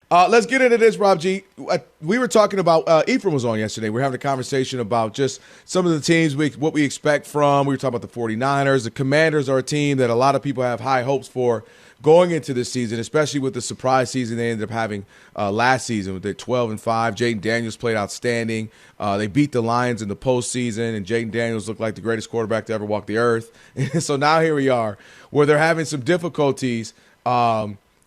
Let's get into this, Rob G. We were talking about Ephraim was on yesterday. We were having a conversation about just some of the teams, what we expect from. We were talking about the 49ers. The Commanders are a team that a lot of people have high hopes for going into this season, especially with the surprise season they ended up having last season with their 12-5. Jayden Daniels played outstanding. They beat the Lions in the postseason, and Jayden Daniels looked like the greatest quarterback to ever walk the earth. So now here we are, where they're having some difficulties.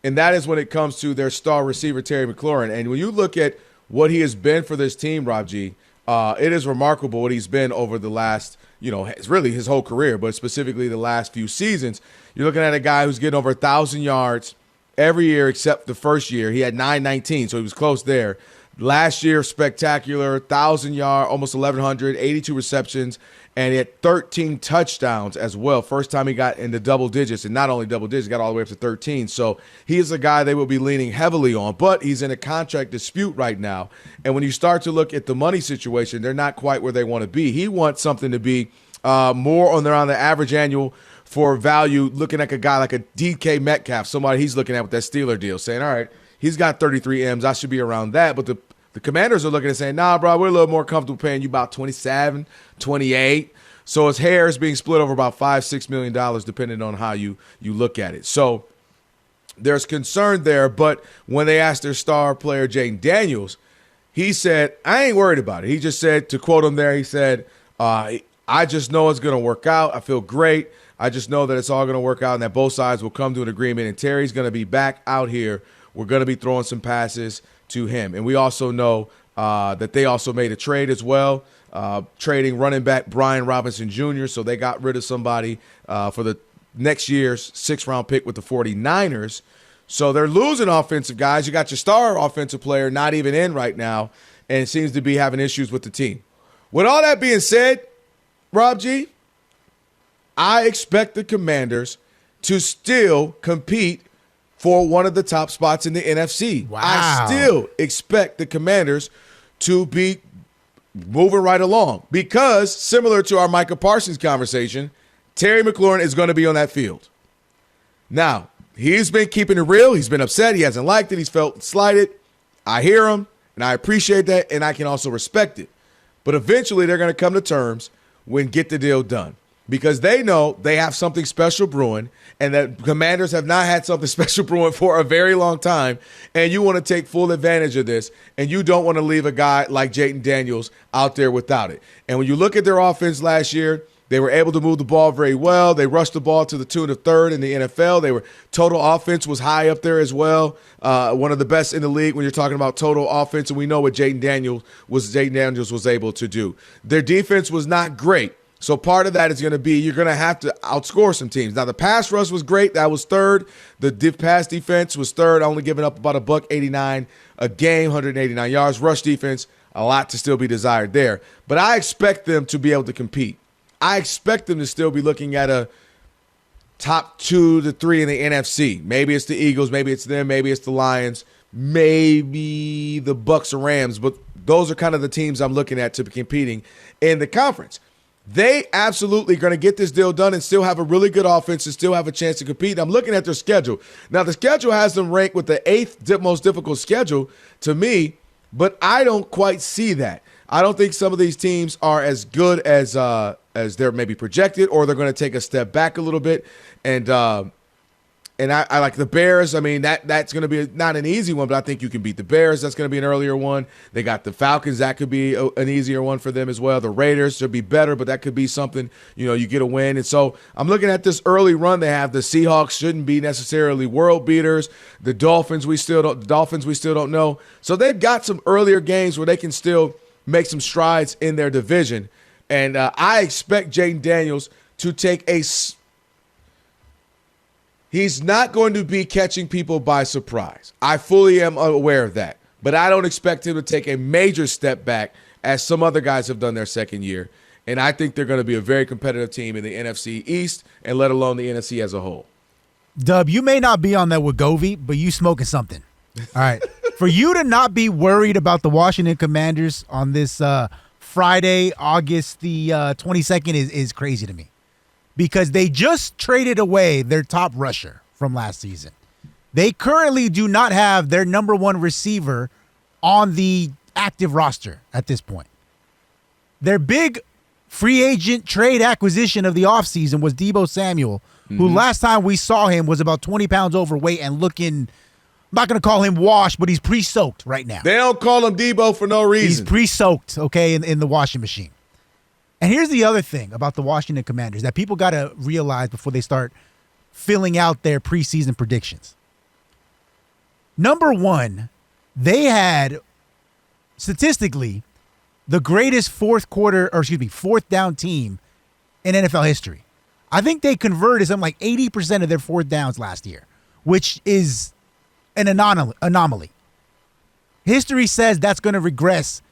And that is when it comes to their star receiver, Terry McLaurin. And when you look at what he has been for this team, Rob G, it is remarkable what he's been over the last, it's really his whole career, but specifically the last few seasons. You're looking at a guy who's getting over 1,000 yards every year except the first year. He had 919, so he was close there. Last year, spectacular, 1,000 yard, almost 1,100, 82 receptions, and he had 13 touchdowns as well. First time he got into double digits, and not only double digits, got all the way up to 13. So he is a guy they will be leaning heavily on, but he's in a contract dispute right now. And when you start to look at the money situation, they're not quite where they want to be. He wants something to be more on the average annual for value, looking at a guy like a DK Metcalf, somebody he's looking at with that Steeler deal, saying, all right, he's got 33 M's. I should be around that. But the Commanders are looking and saying, nah, bro, we're a little more comfortable paying you about 27, 28. So his hair is being split over about $5-6 million, depending on how you look at it. So there's concern there. But when they asked their star player, Jayden Daniels, he said, I ain't worried about it. He just said, to quote him there, he said, I just know it's going to work out. I feel great. I just know that it's all going to work out and that both sides will come to an agreement. And Terry's going to be back out here. We're going to be throwing some passes to him. And we also know that they also made a trade as well, trading running back Brian Robinson Jr. So they got rid of somebody for the next year's 6th-round pick with the 49ers. So they're losing offensive guys. You got your star offensive player not even in right now and seems to be having issues with the team. With all that being said, Rob G, I expect the Commanders to still compete for one of the top spots in the NFC. Wow. I still expect the Commanders to be moving right along because, similar to our Micah Parsons conversation, Terry McLaurin is going to be on that field. Now, he's been keeping it real. He's been upset. He hasn't liked it. He's felt slighted. I hear him, and I appreciate that, and I can also respect it. But eventually they're going to come to terms when get the deal done. Because they know they have something special brewing and that Commanders have not had something special brewing for a very long time, and you want to take full advantage of this, and you don't want to leave a guy like Jayden Daniels out there without it. And when you look at their offense last year, they were able to move the ball very well. They rushed the ball to the tune of 3rd in the NFL. Total offense was high up there as well. One of the best in the league when you're talking about total offense, and we know what Jayden Daniels was able to do. Their defense was not great. So part of that is going to be you're going to have to outscore some teams. Now, the pass rush was great. That was 3rd. The pass defense was 3rd, only giving up about $189 a game, 189 yards. Rush defense, a lot to still be desired there. But I expect them to be able to compete. I expect them to still be looking at a top 2 to 3 in the NFC. Maybe it's the Eagles. Maybe it's them. Maybe it's the Lions. Maybe the Bucs or Rams. But those are kind of the teams I'm looking at to be competing in the conference. They absolutely going to get this deal done and still have a really good offense and still have a chance to compete. I'm looking at their schedule. Now, the schedule has them ranked with the 8th most difficult schedule to me, but I don't quite see that. I don't think some of these teams are as good as they're maybe projected, or they're going to take a step back a little bit. And I like the Bears. I mean, that's going to be not an easy one, but I think you can beat the Bears. That's going to be an earlier one. They got the Falcons. That could be an easier one for them as well. The Raiders should be better, but that could be something, you get a win. And so I'm looking at this early run they have. The Seahawks shouldn't be necessarily world beaters. The Dolphins, we still don't know. So they've got some earlier games where they can still make some strides in their division. And I expect Jayden Daniels to take he's not going to be catching people by surprise. I fully am aware of that. But I don't expect him to take a major step back as some other guys have done their second year. And I think they're going to be a very competitive team in the NFC East and let alone the NFC as a whole. Dub, you may not be on that with Govey, but you smoking something. All right. For you to not be worried about the Washington Commanders on this Friday, August the 22nd is crazy to me. Because they just traded away their top rusher from last season. They currently do not have their number one receiver on the active roster at this point. Their big free agent trade acquisition of the offseason was Deebo Samuel, who last time we saw him was about 20 pounds overweight and looking, I'm not going to call him washed, but he's pre-soaked right now. They don't call him Deebo for no reason. He's pre-soaked, okay, in the washing machine. And here's the other thing about the Washington Commanders that people got to realize before they start filling out their preseason predictions. Number one, they had, statistically, the greatest fourth down team in NFL history. I think they converted something like 80% of their fourth downs last year, which is an anomaly. History says that's going to regress,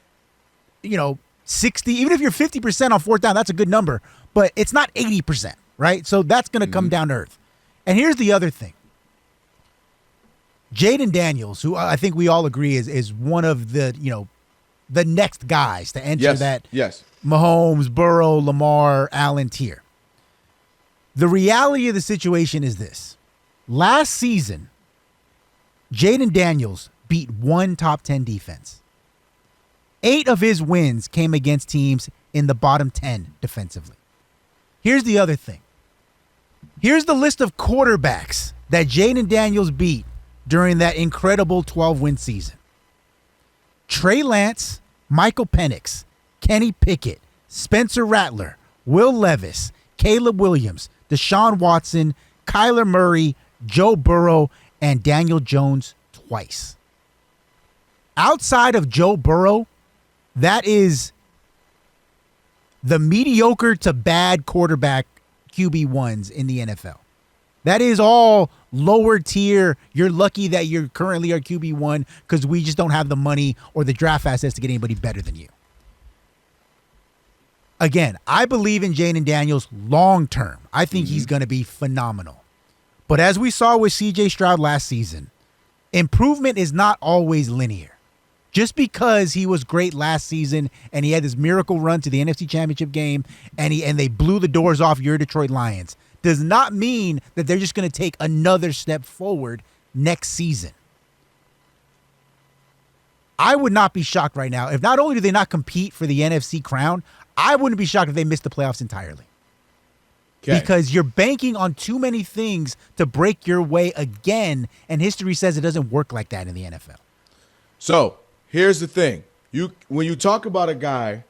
60. Even if you're 50% on fourth down, that's a good number, but it's not 80%, right? So that's going to come down to earth. And here's the other thing. Jayden Daniels, who I think we all agree is one of the next guys to enter that Mahomes, Burrow, Lamar, Allen tier. The reality of the situation is this. Last season, Jayden Daniels beat one top 10 defense. 8 of his wins came against teams in the bottom 10 defensively. Here's the other thing. Here's the list of quarterbacks that Jayden Daniels beat during that incredible 12-win season. Trey Lance, Michael Penix, Kenny Pickett, Spencer Rattler, Will Levis, Caleb Williams, Deshaun Watson, Kyler Murray, Joe Burrow, and Daniel Jones twice. Outside of Joe Burrow, that is the mediocre to bad quarterback QB1s in the NFL. That is all lower tier. You're lucky that you're currently our QB1 because we just don't have the money or the draft assets to get anybody better than you. Again, I believe in Jayden Daniels long term. I think he's going to be phenomenal. But as we saw with CJ Stroud last season, improvement is not always linear. Just because he was great last season and he had this miracle run to the NFC Championship game and they blew the doors off your Detroit Lions does not mean that they're just going to take another step forward next season. I would not be shocked right now. If not only do they not compete for the NFC crown, I wouldn't be shocked if they missed the playoffs entirely. Okay. Because you're banking on too many things to break your way again, and history says it doesn't work like that in the NFL. So here's the thing. When you talk about a guy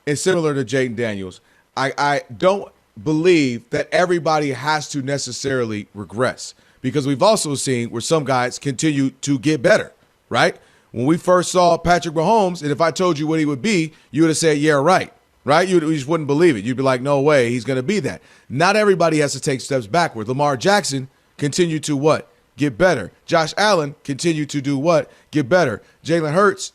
is similar to Jayden Daniels, I don't believe that everybody has to necessarily regress, because we've also seen where some guys continue to get better, right? When we first saw Patrick Mahomes, and if I told you what he would be, you would have said, yeah, right? You just wouldn't believe it. You'd be like, no way, he's going to be that. Not everybody has to take steps backward. Lamar Jackson continued to what? Get better. Josh Allen continued to do what? Get better. Jalen Hurts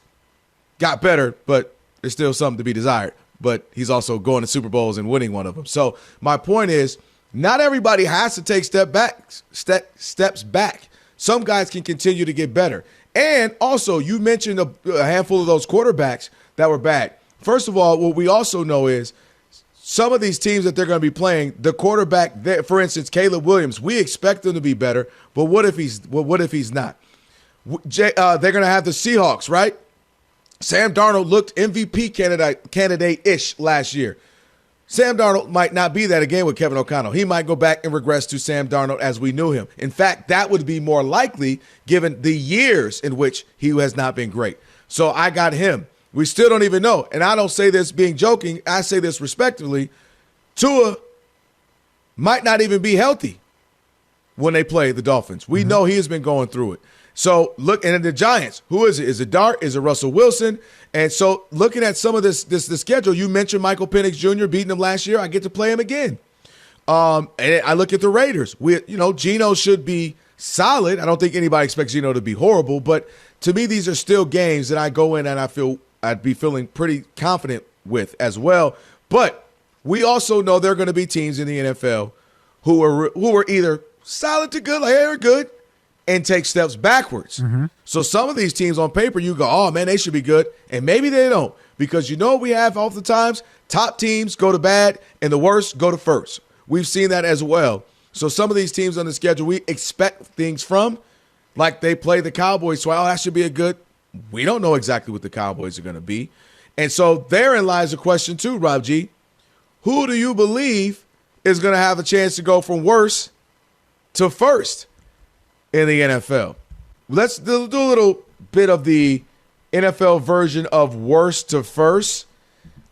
got better, but there's still something to be desired. But he's also going to Super Bowls and winning one of them. So my point is, not everybody has to take steps back. Some guys can continue to get better. And also, you mentioned a handful of those quarterbacks that were bad. First of all, what we also know is some of these teams that they're going to be playing, the quarterback, for instance, Caleb Williams, we expect him to be better, but what if he's not? They're going to have the Seahawks, right? Sam Darnold looked MVP candidate-ish last year. Sam Darnold might not be that again with Kevin O'Connell. He might go back and regress to Sam Darnold as we knew him. In fact, that would be more likely given the years in which he has not been great. So I got him. We still don't even know. And I don't say this being joking. I say this respectively. Tua might not even be healthy when they play the Dolphins. We know he has been going through it. So look, and the Giants, who is it? Is it Dart? Is it Russell Wilson? And so looking at some of the schedule, you mentioned Michael Penix Jr. beating him last year. I get to play him again. And I look at the Raiders. Geno should be solid. I don't think anybody expects Geno to be horrible, but to me, these are still games that I go in and I'd be feeling pretty confident with as well. But we also know there are going to be teams in the NFL who are either solid to good, like they're good, and take steps backwards. So some of these teams on paper, you go, oh, man, they should be good. And maybe they don't, because you know what we have oftentimes? Top teams go to bad and the worst go to first. We've seen that as well. So some of these teams on the schedule we expect things from, like they play the Cowboys. So that should be a good – we don't know exactly what the Cowboys are going to be. And so therein lies a question too, Rob G. Who do you believe is going to have a chance to go from worst to first in the NFL? Let's do a little bit of the NFL version of worst to first.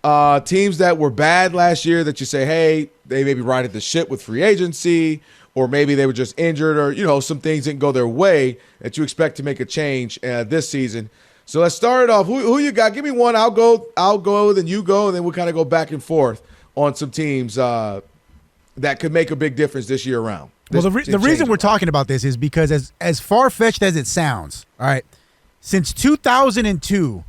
Teams that were bad last year that you say, hey, they maybe righted the ship with free agency, or maybe they were just injured, or some things didn't go their way that you expect to make a change this season. So let's start it off. Who you got? Give me one. I'll go, then you go, and then we'll kind of go back and forth on some teams that could make a big difference this year around. Well, the reason we're talking about this is because as far-fetched as it sounds, all right, since 2002,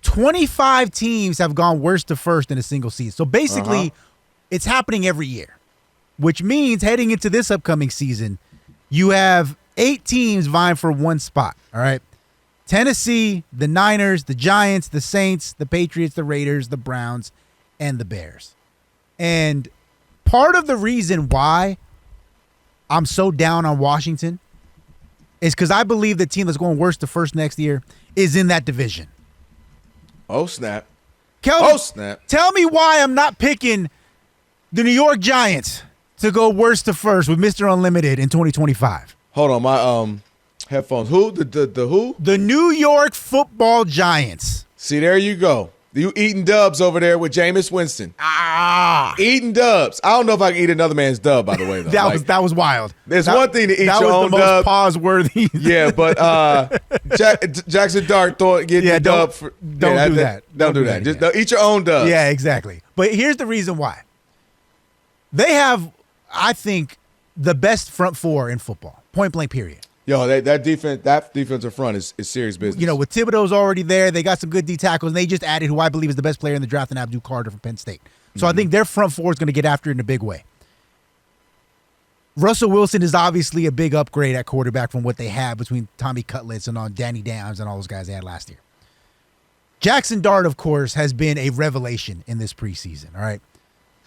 25 teams have gone worst to first in a single season. So basically, it's happening every year, which means heading into this upcoming season, you have 8 teams vying for one spot, all right? Tennessee, the Niners, the Giants, the Saints, the Patriots, the Raiders, the Browns, and the Bears. And part of the reason why I'm so down on Washington is because I believe the team that's going worst to first next year is in that division. Oh, snap. Kelvin, tell me why I'm not picking the New York Giants to go worst to first with Mr. Unlimited in 2025. Hold on, my headphones. Who? The who? The New York Football Giants. See, there you go. You eating dubs over there with Jameis Winston. Eating dubs. I don't know if I can eat another man's dub, by the way, though. that was wild. There's one thing to eat your own dub. That was the most pause-worthy. Yeah, but Jackson Dart getting the dub. Don't do that. Don't do that. Just eat your own dub. Yeah, exactly. But here's the reason why. They have, I think, the best front four in football. Point blank, period. Yo, that defensive front is serious business. With Thibodeau's already there, they got some good D tackles, and they just added who I believe is the best player in the draft, and Abdul Carter from Penn State. So I think their front four is going to get after it in a big way. Russell Wilson is obviously a big upgrade at quarterback from what they had between Tommy Cutlets and on Danny Downs and all those guys they had last year. Jackson Dart, of course, has been a revelation in this preseason, all right?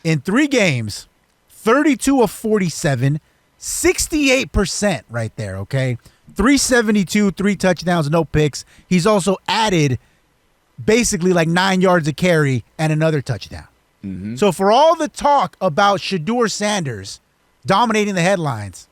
In 3 games, 32 of 47, 68% right there, okay? 372, 3 touchdowns, no picks. He's also added basically like 9 yards a carry and another touchdown. Mm-hmm. So for all the talk about Shedeur Sanders dominating the headlines,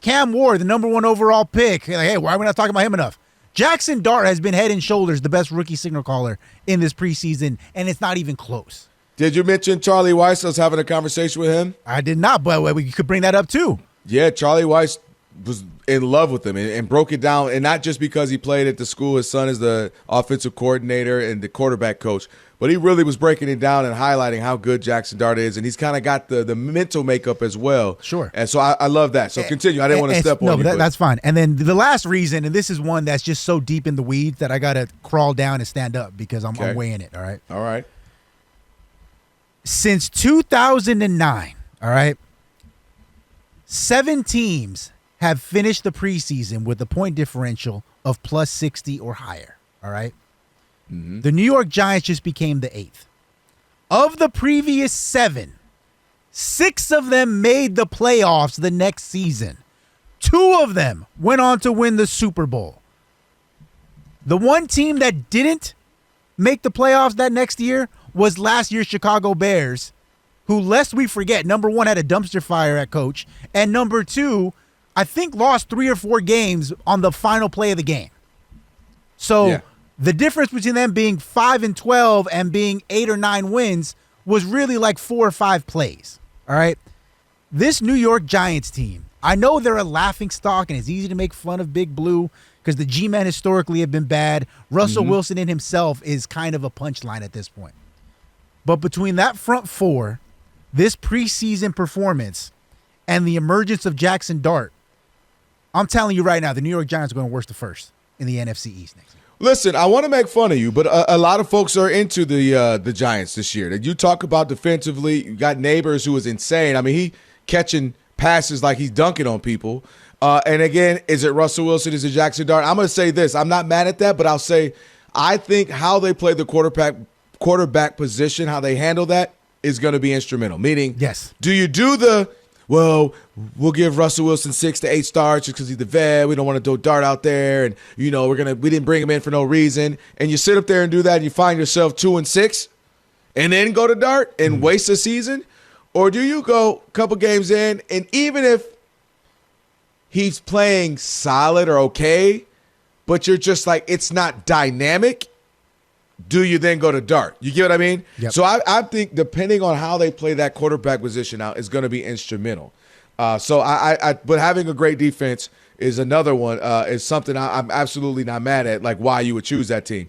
Cam Ward, the number 1 overall pick, like, hey, why are we not talking about him enough? Jackson Dart has been head and shoulders the best rookie signal caller in this preseason, and it's not even close. Did you mention Charlie Weiss? I was having a conversation with him. I did not, but we could bring that up too. Yeah, Charlie Weiss was in love with him and broke it down, and not just because he played at the school. His son is the offensive coordinator and the quarterback coach, but he really was breaking it down and highlighting how good Jackson Dart is, and he's kind of got the mental makeup as well. Sure. And so I love that. So continue. I didn't want to step on you. No, that's fine. And then the last reason, and this is one that's just so deep in the weeds that I got to crawl down and stand up because I'm weighing it, all right? All right. Since 2009, all right, 7 teams have finished the preseason with a point differential of plus 60 or higher, all right? Mm-hmm. The New York Giants just became the 8th. Of the previous 7, 6 of them made the playoffs the next season. 2 of them went on to win the Super Bowl. The one team that didn't make the playoffs that next year was last year's Chicago Bears, who, lest we forget, number 1 had a dumpster fire at coach, and number 2, I think lost 3 or 4 games on the final play of the game. So the difference between them being 5-12 and being 8 or 9 wins was really like 4 or 5 plays. All right. This New York Giants team, I know they're a laughing stock and it's easy to make fun of Big Blue because the G-men historically have been bad. Russell Wilson in himself is kind of a punchline at this point. But between that front four, this preseason performance, and the emergence of Jackson Dart, I'm telling you right now, the New York Giants are going worst to first in the NFC East next year. Listen, I want to make fun of you, but a lot of folks are into the Giants this year. You talk about defensively, you got Neighbors who is insane. I mean, he catching passes like he's dunking on people. And again, is it Russell Wilson? Is it Jackson Dart? I'm going to say this. I'm not mad at that, but I'll say I think how they play the quarterback position, how they handle that is going to be instrumental. Meaning, yes, do you do the well, we'll give Russell Wilson 6 to 8 starts just because he's the vet. We don't want to throw dart out there, and we didn't bring him in for no reason. And you sit up there and do that, and you find yourself 2-6, and then go to dart and waste a season, or do you go a couple games in, and even if he's playing solid or okay, but you're just like it's not dynamic, do you then go to dart? You get what I mean? Yep. So I think depending on how they play that quarterback position out is going to be instrumental. But having a great defense is another one, is something I'm absolutely not mad at, like why you would choose that team.